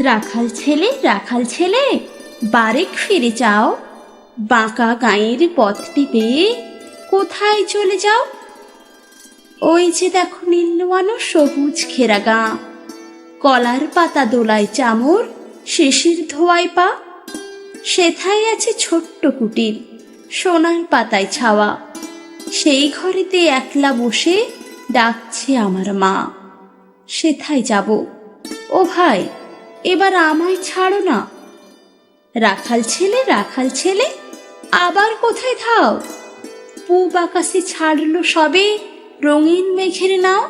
রাখাল ছেলে, বারেক ফিরে যাও। বাঁকা গাঁয়ের পথটি পেয়ে কোথায় চলে যাও? ওই যে দেখো নীলওয়ানো সবুজ ঘেরা গাঁ, কলার পাতা দোলায় চামর, শিশির ধোয়ায় পা। সেথায় আছে ছোট্ট কুটির, সোনার পাতায় ছাওয়া। সেই ঘরেতে একলা বসে ডাকছে আমার মা। সেথায় যাব। ও ভাই, এবার আমায় ছাড়ো না। রাখাল ছেলে, আবার কোথায় থাও? পূব আকাশে ছাড়লো সবে রঙিন মেঘের নাও।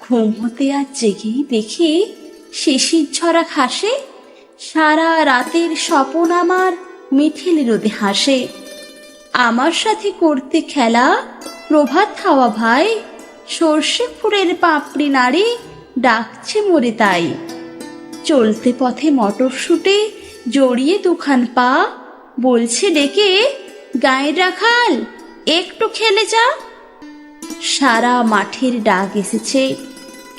ঘুম হতে আজ জেগেই দেখি শিশির ঝরা ঘাসে সারা রাতের স্বপন আমার মিঠিল রোদে হাসে। আমার সাথে করতে খেলা প্রভাত হাওয়া ভাই, সর্ষে ফুলের পাপড়ি নাড়ি ডাকছে মোরে তাই। চলতে পথে মটরশুঁটে জড়িয়ে দুখান পা, বলছে ডেকে, গায়ের রাখাল একটু খেলে যা। সারা মাঠের ডাক এসেছে,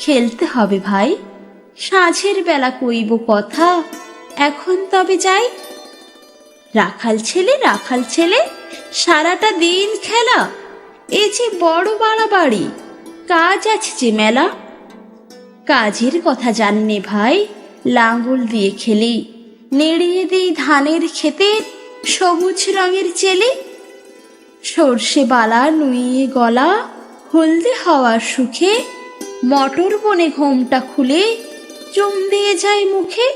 খেলতে হবে ভাই। সাঁঝের বেলা কইব কথা, এখন তবে যাই। রাখাল ছেলে, সারাটা দিন খেলা, এ যে বড় বাড়াবাড়ি, কাজ আছে যে মেলা। কাজের কথা জানি নে ভাই, লাঙ্গল দিয়ে খেলি, নেড়িয়ে দিই ধানের খেতে সবুজ রঙের চেলি। সর্ষে বালা নুইয়ে গলা, হলদে হওয়ার সুখে মটর বনে ঘোমটা খুলে চুম দিয়ে যায় মুখে।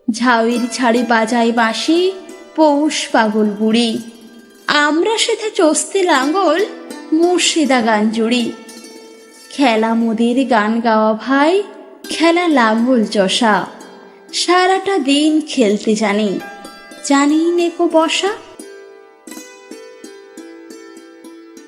ঝাউয়ের ছাড়ি বাজায় বাঁশি পৌষ পাগল বুড়ি, আমরা সেথা চস্তে লাঙ্গল মুর্শিদা গান জুড়ি। খেলা মোদের গান গাওয়া ভাই, খেলা লাঙ্গল চষা, সারাটা দিন খেলতে জানি, জানি নেকো বসা।